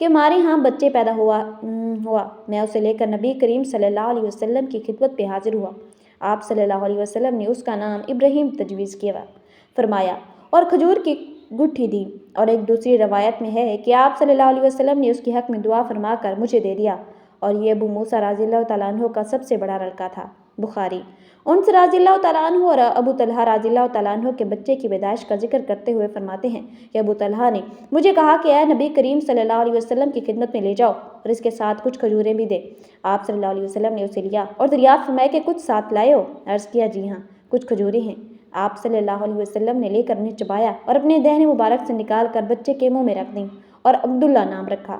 کہ ہمارے ہاں بچے پیدا ہوا میں اسے لے کر نبی کریم صلی اللہ علیہ وسلم کی خدمت پہ حاضر ہوا۔ آپ صلی اللہ علیہ وسلم نے اس کا نام ابراہیم تجویز کیا فرمایا اور کھجور کی گٹھی دی، اور ایک دوسری روایت میں ہے کہ آپ صلی اللہ علیہ وسلم نے اس کے حق میں دعا فرما کر مجھے دے دیا، اور یہ ابو موسیٰ رضی اللہ تعالیٰ عنہ کا سب سے بڑا لڑکا تھا۔ بخاری۔ انس رضی اللہ تعالیٰ عنہ اور ابو طلحہ رضی اللہ تعالیٰ عنہ کے بچے کی پیدائش کا ذکر کرتے ہوئے فرماتے ہیں کہ ابو طلحہ نے مجھے کہا کہ اے نبی کریم صلی اللہ علیہ وسلم کی خدمت میں لے جاؤ اور اس کے ساتھ کچھ کھجوریں بھی دے۔ آپ صلی اللہ علیہ وسلم نے اسے لیا اور دریافت فرمایا کہ کچھ ساتھ لائے ہو؟ عرض کیا جی ہاں، کچھ کھجوریں ہیں۔ آپ صلی اللہ علیہ وسلم نے لے کر انہیں چبایا اور اپنے دہن مبارک سے نکال کر بچے کے منہ میں رکھ دیں اور عبداللہ نام رکھا۔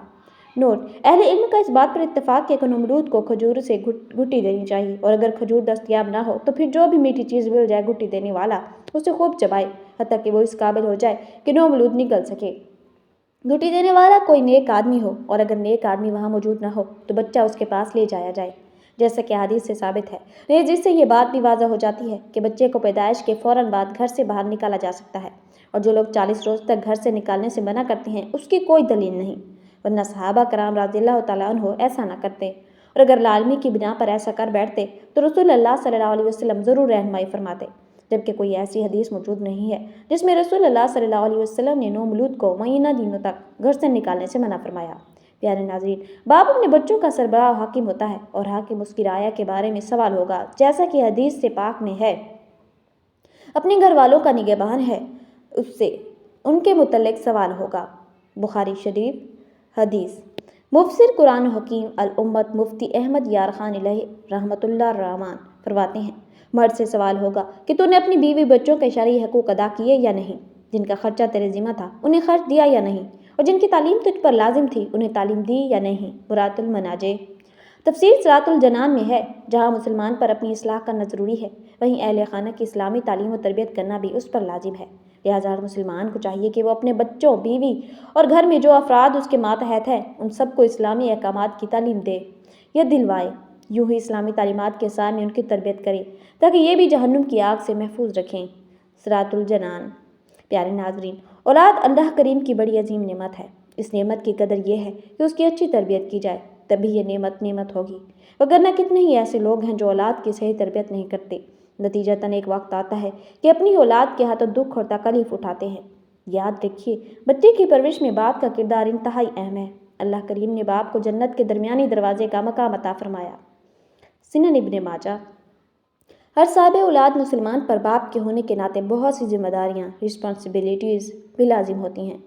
نوٹ: اہل علم کا اس بات پر اتفاق ہے کہ نمرود کو کھجور سے گٹی دینی چاہیے، اور اگر کھجور دستیاب نہ ہو تو پھر جو بھی میٹھی چیز مل جائے گٹی دینے والا اسے خوب چبائے حتیٰ کہ وہ اس قابل ہو جائے کہ نومولود نکل سکے۔ گٹی دینے والا کوئی نیک آدمی ہو، اور اگر نیک آدمی وہاں موجود نہ ہو تو بچہ اس کے پاس لے جایا جائے، جیسا کہ حدیث سے ثابت ہے، جس سے یہ بات بھی واضح ہو جاتی ہے کہ بچے کو پیدائش کے فوراً بعد گھر سے باہر نکالا جا سکتا ہے، اور جو لوگ 40 روز تک گھر سے نکالنے سے منع کرتے ہیں اس کی کوئی دلیل نہیں، ورنہ صحابہ کرام رضی اللہ تعالیٰ عنہ ایسا نہ کرتے، اور اگر لالمی کی بنا پر ایسا کر بیٹھتے تو رسول اللہ صلی اللہ علیہ وسلم ضرور رہنمائی فرماتے، جبکہ کوئی ایسی حدیث موجود نہیں ہے جس میں رسول اللہ صلی اللہ علیہ وسلم نے نومولود کو معینہ دنوں تک گھر سے نکالنے سے منع فرمایا۔ پیارے ناظرین، باپ اپنے بچوں کا سربراہ حاکم ہوتا ہے، اور حاکم اس کی رعایا کے بارے میں سوال ہوگا، جیسا کہ حدیث سے پاک میں ہے، اپنے گھر والوں کا نگہبان ہے، اس سے ان کے متعلق سوال ہوگا۔ بخاری شریف۔ حدیث: مفسر قرآن حکیم الامت مفتی احمد یار خان علیہ رحمۃ اللہ الرحمٰن فرماتے ہیں، مرد سے سوال ہوگا کہ تو نے اپنی بیوی بچوں کے شرعی حقوق ادا کیے یا نہیں، جن کا خرچہ تیرے ذمہ تھا انہیں خرچ دیا یا نہیں، اور جن کی تعلیم تجھ پر لازم تھی انہیں تعلیم دی یا نہیں۔ برات المناجے۔ تفسیر صراط الجنان میں ہے، جہاں مسلمان پر اپنی اصلاح کرنا ضروری ہے، وہیں اہل خانہ کی اسلامی تعلیم و تربیت کرنا بھی اس پر لازم ہے، لہٰذا ہر مسلمان کو چاہیے کہ وہ اپنے بچوں، بیوی اور گھر میں جو افراد اس کے ماتحت ہیں ان سب کو اسلامی احکامات کی تعلیم دے یا دلوائے، یوں ہی اسلامی تعلیمات کے سائے میں ان کی تربیت کرے تاکہ یہ بھی جہنم کی آگ سے محفوظ رکھیں۔ صراط الجنان۔ پیارے ناظرین، اولاد اللہ کریم کی بڑی عظیم نعمت ہے، اس نعمت کی قدر یہ ہے کہ اس کی اچھی تربیت کی جائے، تبھی یہ نعمت ہوگی، وگرنہ کتنے ہی ایسے لوگ ہیں جو اولاد کی صحیح تربیت نہیں کرتے، نتیجتاً ایک وقت آتا ہے کہ اپنی اولاد کے ہاتھوں دکھ اور تکلیف اٹھاتے ہیں۔ یاد رکھیے، بچے کی پرورش میں باپ کا کردار انتہائی اہم ہے۔ اللہ کریم نے باپ کو جنت کے درمیانی دروازے کا مقام عطا فرمایا۔ سنن ابن ماجہ۔ ہر صاحب اولاد مسلمان پر باپ کے ہونے کے ناطے بہت سی ذمہ داریاں، رسپانسبلٹیز بھی لازم ہوتی ہیں۔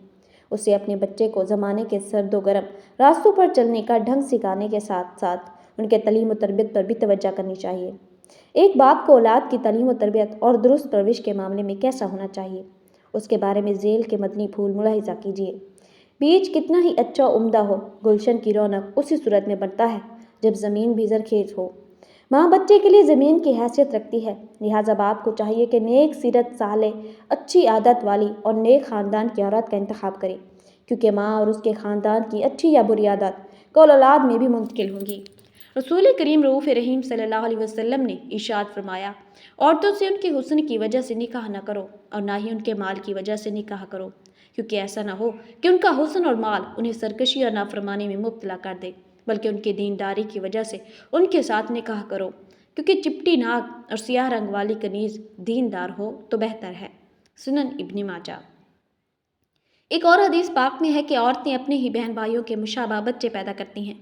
اسے اپنے بچے کو زمانے کے سرد و گرم راستوں پر چلنے کا ڈھنگ سکھانے کے ساتھ ساتھ ان کے تعلیم و تربیت پر بھی توجہ کرنی چاہیے۔ ایک باپ کو اولاد کی تعلیم و تربیت اور درست پرورش کے معاملے میں کیسا ہونا چاہیے، اس کے بارے میں ذیل کے مدنی پھول ملاحظہ کیجیے۔ بیج کتنا ہی اچھا عمدہ ہو، گلشن کی رونق اسی صورت میں بڑھتا ہے جب زمین بھی زرخیز ہو۔ ماں بچے کے لیے زمین کی حیثیت رکھتی ہے، لہٰذا باپ کو چاہیے کہ نیک سیرت، صالح، اچھی عادت والی اور نیک خاندان کی عورت کا انتخاب کرے، کیونکہ ماں اور اس کے خاندان کی اچھی یا بری عادت کل اولاد میں بھی منتقل ہوں گی۔ رسول کریم رؤوف رحیم صلی اللہ علیہ وسلم نے ارشاد فرمایا، عورتوں سے ان کے حسن کی وجہ سے نکاح نہ کرو، اور نہ ہی ان کے مال کی وجہ سے نکاح کرو، کیونکہ ایسا نہ ہو کہ ان کا حسن اور مال انہیں سرکشی اور نافرمانی میں مبتلا کر دے، بلکہ ان کی دینداری کی وجہ سے ان کے ساتھ نکاح کرو، کیونکہ چپٹی ناک اور سیاہ رنگ والی کنیز دیندار ہو تو بہتر ہے۔ سنن ابن ماجہ۔ ایک اور حدیث پاک میں ہے کہ عورتیں اپنے ہی بہن بھائیوں کے مشابہ بچے پیدا کرتی ہیں۔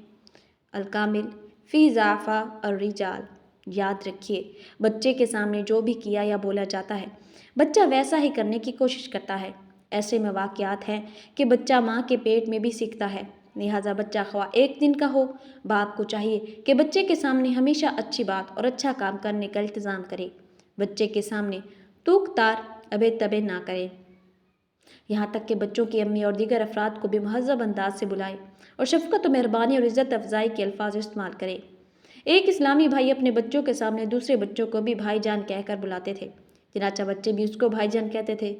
الکامل فی ضعفا الرجال۔ یاد رکھیے، بچے کے سامنے جو بھی کیا یا بولا جاتا ہے بچہ ویسا ہی کرنے کی کوشش کرتا ہے۔ ایسے مواقعات ہیں کہ بچہ ماں کے پیٹ میں بھی سیکھتا ہے، لہٰذا بچہ خواہ ایک دن کا ہو، باپ کو چاہیے کہ بچے کے سامنے ہمیشہ اچھی بات اور اچھا کام کرنے کا التزام کرے، بچے کے سامنے توک تار ابے تبے نہ کرے، یہاں تک کہ بچوں کی امی اور دیگر افراد کو بھی مہذب انداز سے بلائے اور شفقت و مہربانی اور عزت افزائی کے الفاظ استعمال کرے۔ ایک اسلامی بھائی اپنے بچوں کے سامنے دوسرے بچوں کو بھی بھائی جان کہہ کر بلاتے تھے، چنانچہ بچے بھی اس کو بھائی جان کہتے تھے۔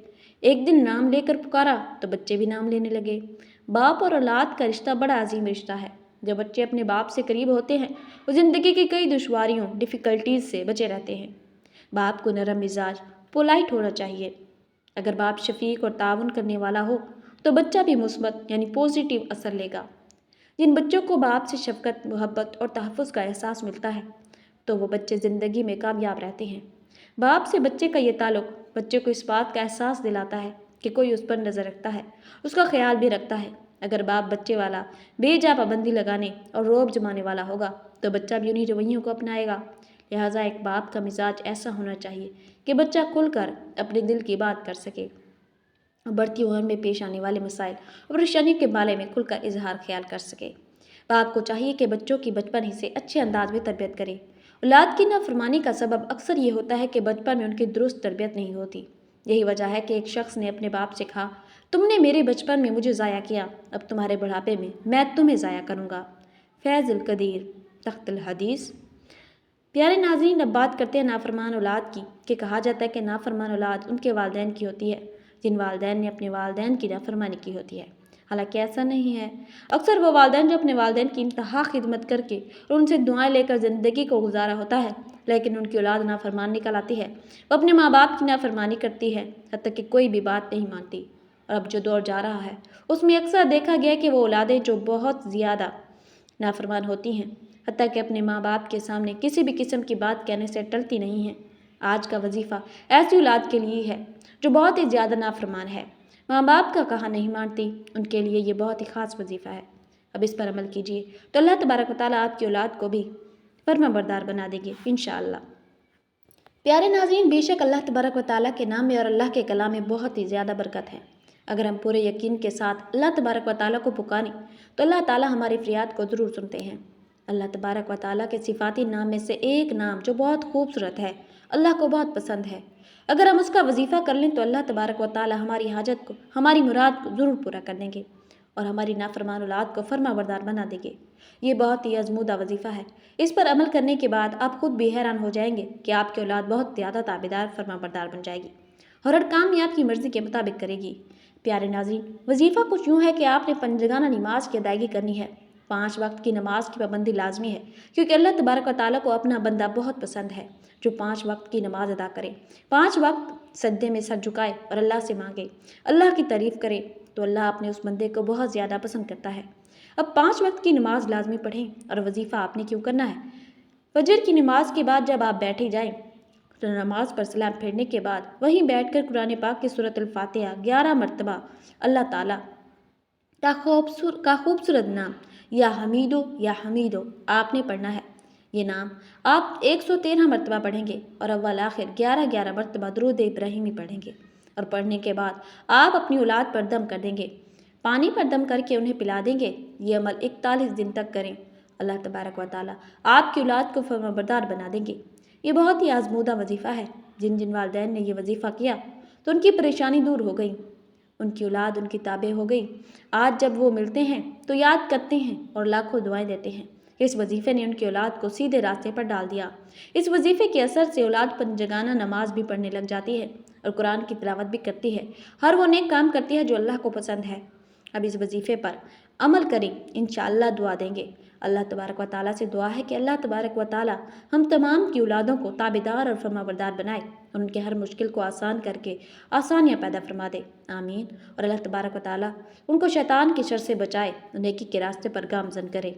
ایک دن نام لے کر پکارا تو بچے بھی نام لینے لگے۔ باپ اور اولاد کا رشتہ بڑا عظیم رشتہ ہے۔ جب بچے اپنے باپ سے قریب ہوتے ہیں وہ زندگی کی کئی دشواریوں، ڈیفیکلٹیز سے بچے رہتے ہیں۔ باپ کو نرم مزاج، پولائٹ ہونا چاہیے۔ اگر باپ شفیق اور تعاون کرنے والا ہو تو بچہ بھی مثبت یعنی پازیٹیو اثر لے گا۔ جن بچوں کو باپ سے شفقت، محبت اور تحفظ کا احساس ملتا ہے تو وہ بچے زندگی میں کامیاب رہتے ہیں۔ باپ سے بچے کا یہ تعلق بچے کو اس بات کا احساس دلاتا ہے کہ کوئی اس پر نظر رکھتا ہے، اس کا خیال بھی رکھتا ہے۔ اگر باپ بچے والا، بے جا پابندی لگانے اور روب جمانے والا ہوگا تو بچہ بھی انہی رویوں کو اپنائے گا۔ لہٰذا ایک باپ کا مزاج ایسا ہونا چاہیے کہ بچہ کھل کر اپنے دل کی بات کر سکے، بڑھتی عمر میں پیش آنے والے مسائل اور پریشانیوں کے بارے میں کھل کر اظہار خیال کر سکے۔ باپ کو چاہیے کہ بچوں کی بچپن ہی سے اچھے انداز میں تربیت کرے۔ اولاد کی نافرمانی کا سبب اکثر یہ ہوتا ہے کہ بچپن میں ان کی درست تربیت نہیں ہوتی۔ یہی وجہ ہے کہ ایک شخص نے اپنے باپ سے کہا، تم نے میرے بچپن میں مجھے ضائع کیا، اب تمہارے بڑھاپے میں تمہیں ضائع کروں گا۔ فیض القدیر، تخت الحدیث۔ پیارے ناظرین، اب بات کرتے ہیں نافرمان اولاد کی کہ کہا جاتا ہے کہ نافرمان اولاد ان کے والدین کی ہوتی ہے جن والدین نے اپنے والدین کی نافرمانی کی ہوتی ہے۔ حالانکہ ایسا نہیں ہے۔ اکثر وہ والدین جو اپنے والدین کی انتہا خدمت کر کے اور ان سے دعائیں لے کر زندگی کو گزارا ہوتا ہے، لیکن ان کی اولاد نافرمان نکل آتی ہے۔ وہ اپنے ماں باپ کی نافرمانی کرتی ہے، حتیٰ کہ کوئی بھی بات نہیں مانتی۔ اور اب جو دور جا رہا ہے اس میں اکثر دیکھا گیا کہ وہ اولادیں جو بہت زیادہ نافرمان ہوتی ہیں، حتیٰ کہ اپنے ماں باپ کے سامنے کسی بھی قسم کی بات کہنے سے ٹلتی نہیں ہیں۔ آج کا وظیفہ ایسی اولاد کے لیے ہے جو بہت ہی زیادہ نافرمان ہے، ماں باپ کا کہا نہیں مانتی، ان کے لیے یہ بہت ہی خاص وظیفہ ہے۔ اب اس پر عمل کیجیے تو اللہ تبارک و تعالیٰ آپ کی اولاد کو بھی فرما بردار بنا دیں گے انشاءاللہ۔ پیارے ناظرین، بے شک اللہ تبارک و تعالیٰ کے نام میں اور اللہ کے کلام میں بہت ہی زیادہ برکت ہے۔ اگر ہم پورے یقین کے ساتھ اللہ تبارک و تعالیٰ کو پکاریں تو اللہ تعالیٰ ہماری فریاد کو ضرور سنتے ہیں۔ اللہ تبارک و تعالیٰ کے صفاتی نام میں سے ایک نام جو بہت خوبصورت ہے، اللہ کو بہت پسند ہے۔ اگر ہم اس کا وظیفہ کر لیں تو اللہ تبارک و تعالیٰ ہماری حاجت کو، ہماری مراد کو ضرور پورا کر دیں گے اور ہماری نافرمان اولاد کو فرما بردار بنا دیں گے۔ یہ بہت ہی آزمودہ وظیفہ ہے۔ اس پر عمل کرنے کے بعد آپ خود بھی حیران ہو جائیں گے کہ آپ کی اولاد بہت زیادہ تابعدار، فرما بردار بن جائے گی اور ہر کام میں آپ کی مرضی کے مطابق کرے گی۔ پیارے ناظرین، وظیفہ کچھ یوں ہے کہ آپ نے پنجگانہ نماز کی ادائیگی کرنی ہے۔ 5 وقت کی نماز کی پابندی لازمی ہے، کیونکہ اللہ تبارک و تعالیٰ کو اپنا بندہ بہت پسند ہے جو 5 وقت کی نماز ادا کرے، 5 وقت سجدے میں سر جھکائے اور اللہ سے مانگے، اللہ کی تعریف کرے، تو اللہ اپنے اس بندے کو بہت زیادہ پسند کرتا ہے۔ اب 5 وقت کی نماز لازمی پڑھیں اور وظیفہ آپ نے کیوں کرنا ہے؟ فجر کی نماز کے بعد جب آپ بیٹھے جائیں تو نماز پر سلام پھیرنے کے بعد وہیں بیٹھ کر قرآن پاک کی سورۃ الفاتحہ 11 مرتبہ اللہ تعالیٰ کا خوبصورت نام یا حمیدو یا حمیدو آپ نے پڑھنا ہے۔ یہ نام آپ 113 مرتبہ پڑھیں گے اور اول آخر 11 مرتبہ درود ابراہیمی پڑھیں گے، اور پڑھنے کے بعد آپ اپنی اولاد پر دم کر دیں گے، پانی پر دم کر کے انہیں پلا دیں گے۔ یہ عمل 41 دن تک کریں۔ اللہ تبارک و تعالیٰ آپ کی اولاد کو فرمانبردار بنا دیں گے۔ یہ بہت ہی آزمودہ وظیفہ ہے۔ جن والدین نے یہ وظیفہ کیا تو ان کی پریشانی دور ہو گئی، ان کی اولاد ان کی تابع ہو گئی۔ آج جب وہ ملتے ہیں تو یاد کرتے ہیں اور لاکھوں دعائیں دیتے ہیں۔ اس وظیفے نے ان کی اولاد کو سیدھے راستے پر ڈال دیا۔ اس وظیفے کے اثر سے اولاد پنجگانہ نماز بھی پڑھنے لگ جاتی ہے اور قرآن کی تلاوت بھی کرتی ہے، ہر وہ نیک کام کرتی ہے جو اللہ کو پسند ہے۔ اب اس وظیفے پر عمل کریں، انشاءاللہ دعا دیں گے۔ اللہ تبارک و تعالیٰ سے دعا ہے کہ اللہ تبارک و تعالیٰ ہم تمام کی اولادوں کو تابعدار اور فرمانبردار بنائے اور ان کے ہر مشکل کو آسان کر کے آسانیاں پیدا فرما دے، آمین۔ اور اللہ تبارک و تعالیٰ ان کو شیطان کی شر سے بچائے اور نیکی کے راستے پر گامزن کرے۔